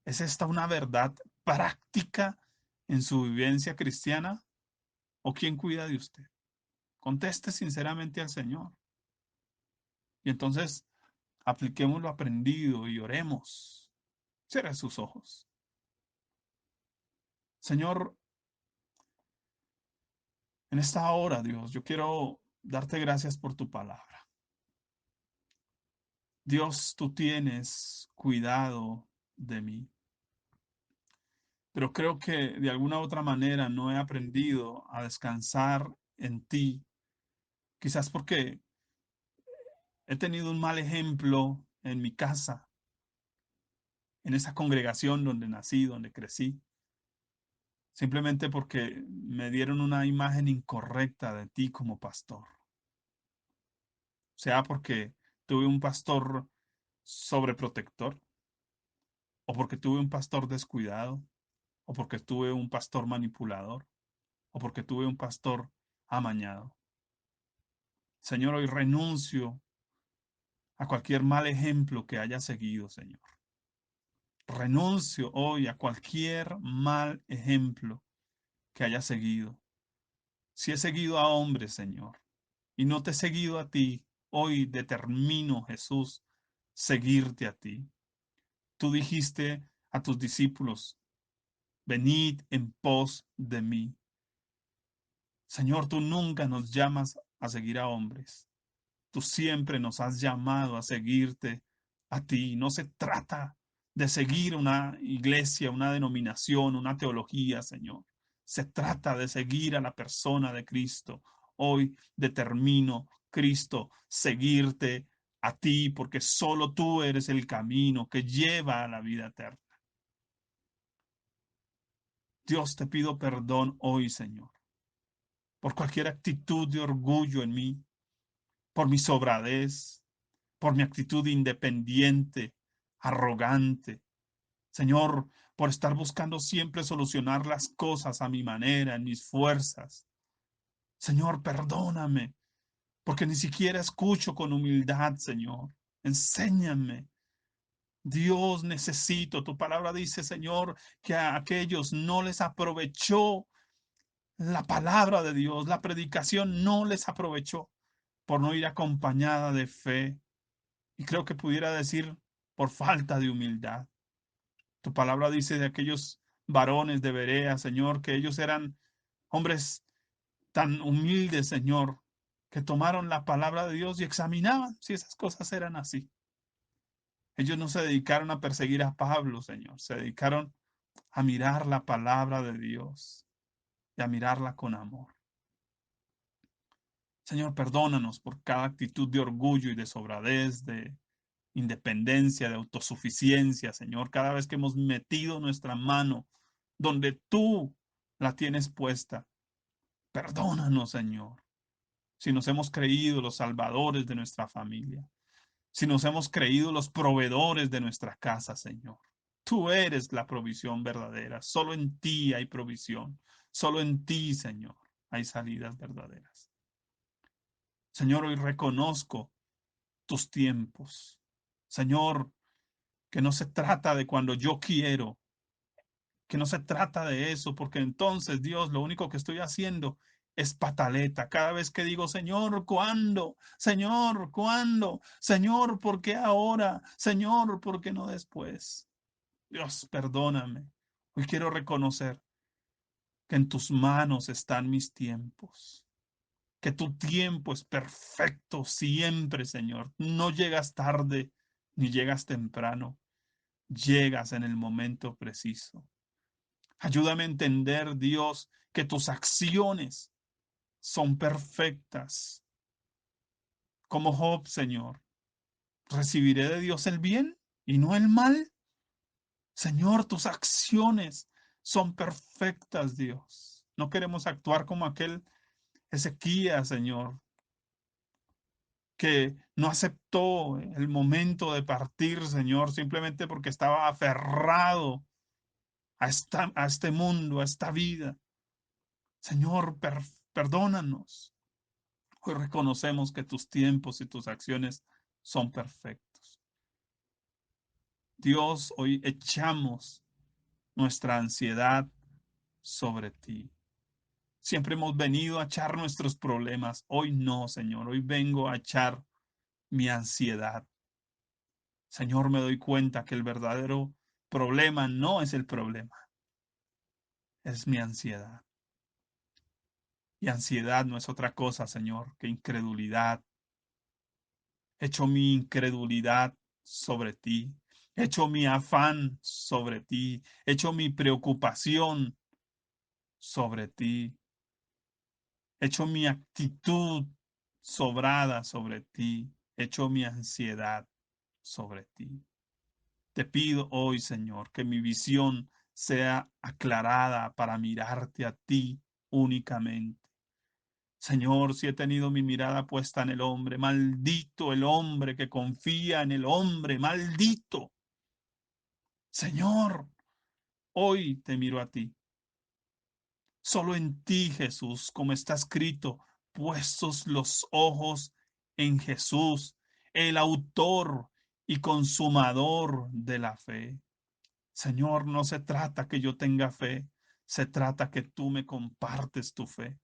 ¿es esta una verdad práctica en su vivencia cristiana? ¿O quién cuida de usted? Conteste sinceramente al Señor. Y entonces apliquemos lo aprendido y oremos. Cierre sus ojos. Señor, en esta hora, Dios, yo quiero darte gracias por tu palabra. Dios, tú tienes cuidado de mí, pero creo que de alguna u otra manera no he aprendido a descansar en ti, quizás porque he tenido un mal ejemplo en mi casa, en esa congregación donde nací, donde crecí, simplemente porque me dieron una imagen incorrecta de ti como pastor. Sea porque tuve un pastor sobreprotector, o porque tuve un pastor descuidado, o porque tuve un pastor manipulador, o porque tuve un pastor amañado. Señor, hoy renuncio a cualquier mal ejemplo que haya seguido, Señor. Renuncio hoy a cualquier mal ejemplo que haya seguido. Si he seguido a hombres, Señor, y no te he seguido a ti, hoy determino, Jesús, seguirte a ti. Tú dijiste a tus discípulos, venid en pos de mí. Señor, tú nunca nos llamas a seguir a hombres. Tú siempre nos has llamado a seguirte a ti. No se trata de seguir una iglesia, una denominación, una teología, Señor. Se trata de seguir a la persona de Cristo. Hoy determino, Cristo, seguirte a ti, porque solo tú eres el camino que lleva a la vida eterna. Dios, te pido perdón hoy, Señor, por cualquier actitud de orgullo en mí, por mi sobradez, por mi actitud independiente, arrogante. Señor, por estar buscando siempre solucionar las cosas a mi manera, en mis fuerzas. Señor, perdóname, porque ni siquiera escucho con humildad, Señor. Enséñame. Dios, necesito. Tu palabra dice, Señor, que a aquellos no les aprovechó la palabra de Dios, la predicación no les aprovechó por no ir acompañada de fe. Y creo que pudiera decir por falta de humildad. Tu palabra dice de aquellos varones de Berea, Señor, que ellos eran hombres tan humildes, Señor, que tomaron la palabra de Dios y examinaban si esas cosas eran así. Ellos no se dedicaron a perseguir a Pablo, Señor, se dedicaron a mirar la palabra de Dios y a mirarla con amor. Señor, perdónanos por cada actitud de orgullo y de sobradez, de independencia, de autosuficiencia, Señor, cada vez que hemos metido nuestra mano donde tú la tienes puesta. Perdónanos, Señor, si nos hemos creído los salvadores de nuestra familia, si nos hemos creído los proveedores de nuestra casa, Señor. Tú eres la provisión verdadera. Solo en ti hay provisión. Solo en ti, Señor, hay salidas verdaderas. Señor, hoy reconozco tus tiempos. Señor, que no se trata de cuando yo quiero, que no se trata de eso, porque entonces, Dios, lo único que estoy haciendo es pataleta. Cada vez que digo, Señor, ¿cuándo? Señor, ¿cuándo? Señor, ¿por qué ahora? Señor, ¿por qué no después? Dios, perdóname. Hoy quiero reconocer que en tus manos están mis tiempos, que tu tiempo es perfecto siempre, Señor. No llegas tarde ni llegas temprano, llegas en el momento preciso. Ayúdame a entender, Dios, que tus acciones son perfectas. Como Job, Señor, recibiré de Dios el bien y no el mal. Señor, tus acciones son perfectas, Dios. No queremos actuar como aquel Ezequías, Señor, que no aceptó el momento de partir, Señor, simplemente porque estaba aferrado a este mundo, a esta vida. Señor, perdónanos. Hoy reconocemos que tus tiempos y tus acciones son perfectos. Dios, hoy echamos nuestra ansiedad sobre ti. Siempre hemos venido a echar nuestros problemas. Hoy no, Señor. Hoy vengo a echar mi ansiedad. Señor, me doy cuenta que el verdadero problema no es el problema, es mi ansiedad. Y ansiedad no es otra cosa, Señor, que incredulidad. Echo mi incredulidad sobre ti. Echo mi afán sobre ti. Echo mi preocupación sobre ti. Echo mi actitud sobrada sobre ti. Echo mi ansiedad sobre ti. Te pido hoy, Señor, que mi visión sea aclarada para mirarte a ti únicamente. Señor, si he tenido mi mirada puesta en el hombre, maldito el hombre que confía en el hombre, maldito. Señor, hoy te miro a ti. Solo en ti, Jesús, como está escrito, puestos los ojos en Jesús, el autor y consumador de la fe. Señor, no se trata que yo tenga fe, se trata que tú me compartes tu fe.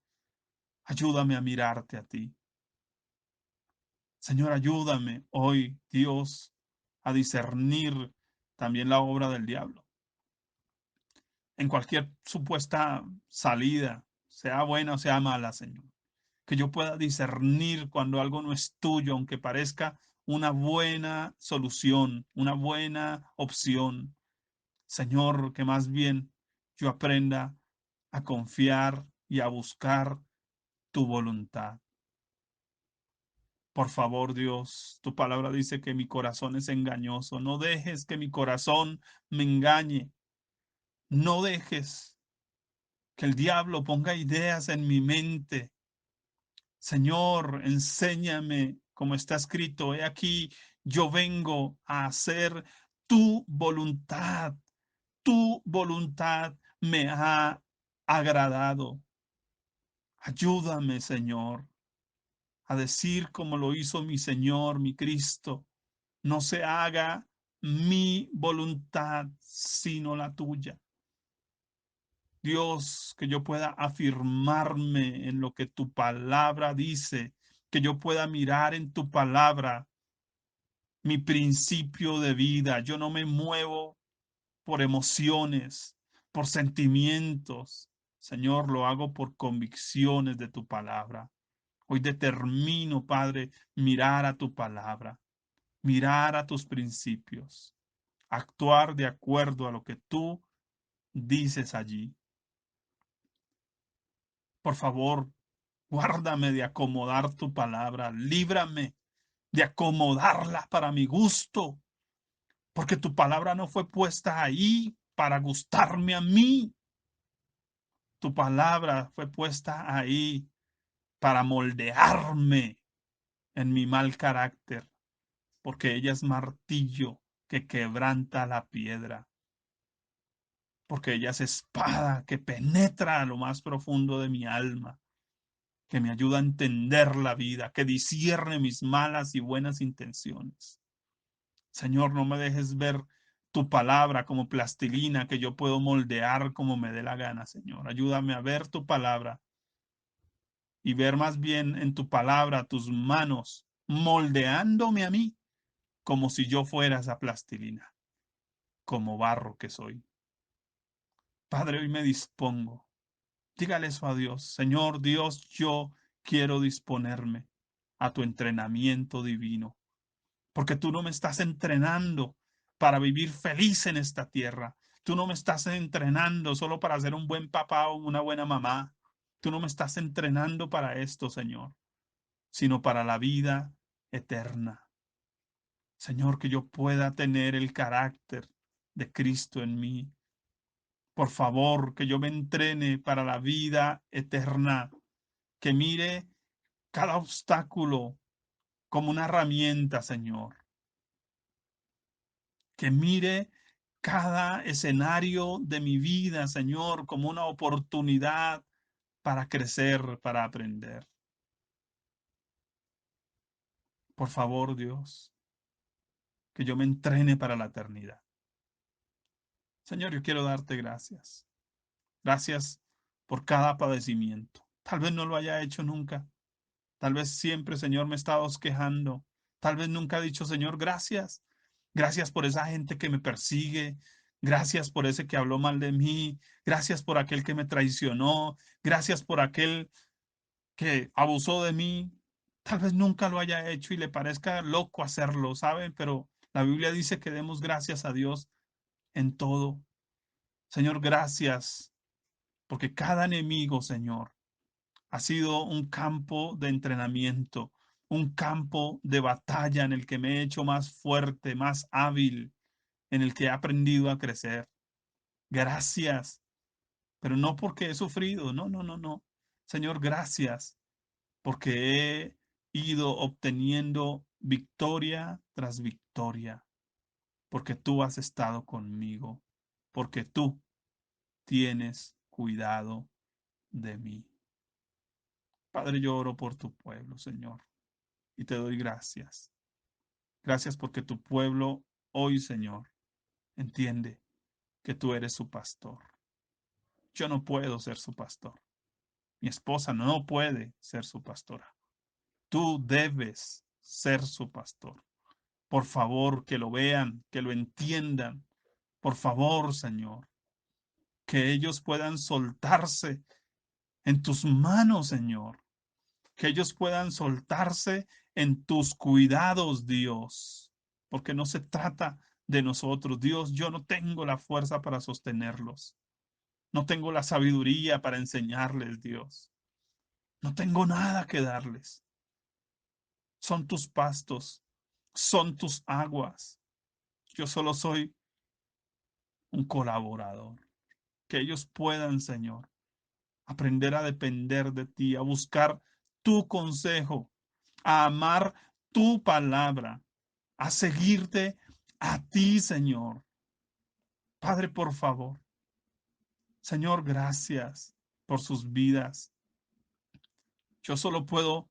Ayúdame a mirarte a ti. Señor, ayúdame hoy, Dios, a discernir también la obra del diablo. En cualquier supuesta salida, sea buena o sea mala, Señor. Que yo pueda discernir cuando algo no es tuyo, aunque parezca una buena solución, una buena opción. Señor, que más bien yo aprenda a confiar y a buscar tu voluntad. Por favor, Dios, tu palabra dice que mi corazón es engañoso. No dejes que mi corazón me engañe. No dejes que el diablo ponga ideas en mi mente. Señor, enséñame como está escrito. He aquí, yo vengo a hacer tu voluntad, tu voluntad me ha agradado. Ayúdame, Señor, a decir como lo hizo mi Señor, mi Cristo. No se haga mi voluntad, sino la tuya. Dios, que yo pueda afirmarme en lo que tu palabra dice, que yo pueda mirar en tu palabra mi principio de vida. Yo no me muevo por emociones, por sentimientos. Señor, lo hago por convicciones de tu palabra. Hoy determino, Padre, mirar a tu palabra, mirar a tus principios, actuar de acuerdo a lo que tú dices allí. Por favor, guárdame de acomodar tu palabra, líbrame de acomodarla para mi gusto, porque tu palabra no fue puesta ahí para gustarme a mí. Tu palabra fue puesta ahí para moldearme en mi mal carácter, porque ella es martillo que quebranta la piedra, porque ella es espada que penetra a lo más profundo de mi alma, que me ayuda a entender la vida, que discierne mis malas y buenas intenciones. Señor, no me dejes ver tu palabra como plastilina que yo puedo moldear como me dé la gana, Señor. Ayúdame a ver tu palabra y ver más bien en tu palabra tus manos moldeándome a mí como si yo fuera esa plastilina, como barro que soy. Padre, hoy me dispongo. Dígale eso a Dios. Señor Dios, yo quiero disponerme a tu entrenamiento divino, porque tú no me estás entrenando para vivir feliz en esta tierra. Tú no me estás entrenando solo para ser un buen papá o una buena mamá. Tú no me estás entrenando para esto, Señor, sino para la vida eterna. Señor, que yo pueda tener el carácter de Cristo en mí. Por favor, que yo me entrene para la vida eterna, que mire cada obstáculo como una herramienta, Señor, que mire cada escenario de mi vida, Señor, como una oportunidad para crecer, para aprender. Por favor, Dios, que yo me entrene para la eternidad. Señor, yo quiero darte gracias. Gracias por cada padecimiento. Tal vez no lo haya hecho nunca. Tal vez siempre, Señor, me he estado quejando. Tal vez nunca he dicho, Señor, gracias. Gracias por esa gente que me persigue. Gracias por ese que habló mal de mí. Gracias por aquel que me traicionó. Gracias por aquel que abusó de mí. Tal vez nunca lo haya hecho y le parezca loco hacerlo, ¿saben? Pero la Biblia dice que demos gracias a Dios en todo. Señor, gracias, porque cada enemigo, Señor, ha sido un campo de entrenamiento, un campo de batalla en el que me he hecho más fuerte, más hábil, en el que he aprendido a crecer. Gracias, pero no porque he sufrido, no, no, no, no. Señor, gracias, porque he ido obteniendo victoria tras victoria, porque tú has estado conmigo, porque tú tienes cuidado de mí. Padre, yo oro por tu pueblo, Señor, y te doy gracias. Gracias porque tu pueblo hoy, Señor, entiende que tú eres su pastor. Yo no puedo ser su pastor. Mi esposa no puede ser su pastora. Tú debes ser su pastor. Por favor, que lo vean, que lo entiendan. Por favor, Señor, que ellos puedan soltarse en tus manos, Señor. Que ellos puedan soltarse en tus cuidados, Dios. Porque no se trata de nosotros, Dios. Yo no tengo la fuerza para sostenerlos. No tengo la sabiduría para enseñarles, Dios. No tengo nada que darles. Son tus pastos, son tus aguas. Yo solo soy un colaborador. Que ellos puedan, Señor, aprender a depender de ti, a buscar tu consejo, a amar tu palabra, a seguirte a ti, Señor. Padre, por favor. Señor, gracias por sus vidas. Yo solo puedo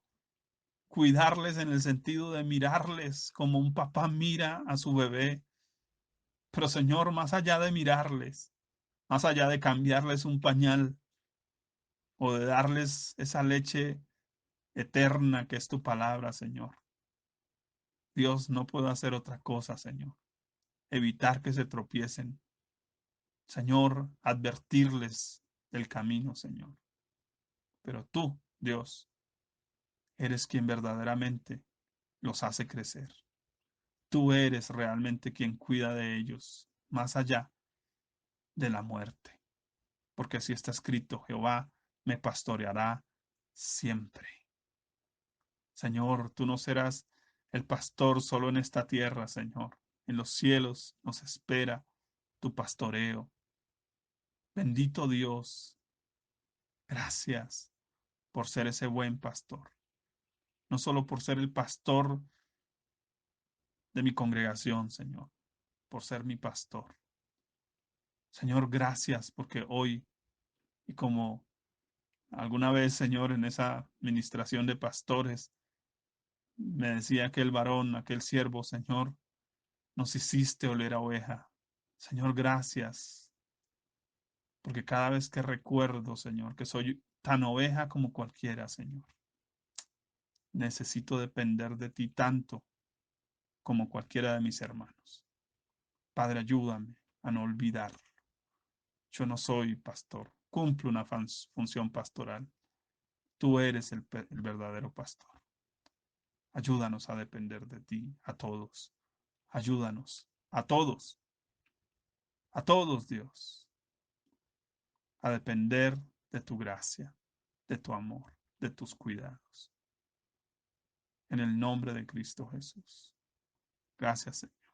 cuidarles en el sentido de mirarles como un papá mira a su bebé. Pero Señor, más allá de mirarles, más allá de cambiarles un pañal o de darles esa leche eterna que es tu palabra, Señor, Dios, no puedo hacer otra cosa, Señor. Evitar que se tropiecen. Señor, advertirles del camino, Señor. Pero tú, Dios, eres quien verdaderamente los hace crecer. Tú eres realmente quien cuida de ellos, más allá de la muerte. Porque así está escrito, Jehová me pastoreará siempre. Señor, tú no serás el pastor solo en esta tierra, Señor. En los cielos nos espera tu pastoreo. Bendito Dios, gracias por ser ese buen pastor. No solo por ser el pastor de mi congregación, Señor, por ser mi pastor. Señor, gracias porque hoy, y como alguna vez, Señor, en esa administración de pastores, me decía aquel varón, aquel siervo, Señor, nos hiciste oler a oveja. Señor, gracias, porque cada vez que recuerdo, Señor, que soy tan oveja como cualquiera, Señor, necesito depender de ti tanto como cualquiera de mis hermanos. Padre, ayúdame a no olvidar. Yo no soy pastor, cumplo una función pastoral. Tú eres el verdadero pastor. Ayúdanos a depender de ti, a todos. Ayúdanos, a todos, Dios, a depender de tu gracia, de tu amor, de tus cuidados. En el nombre de Cristo Jesús. Gracias, Señor.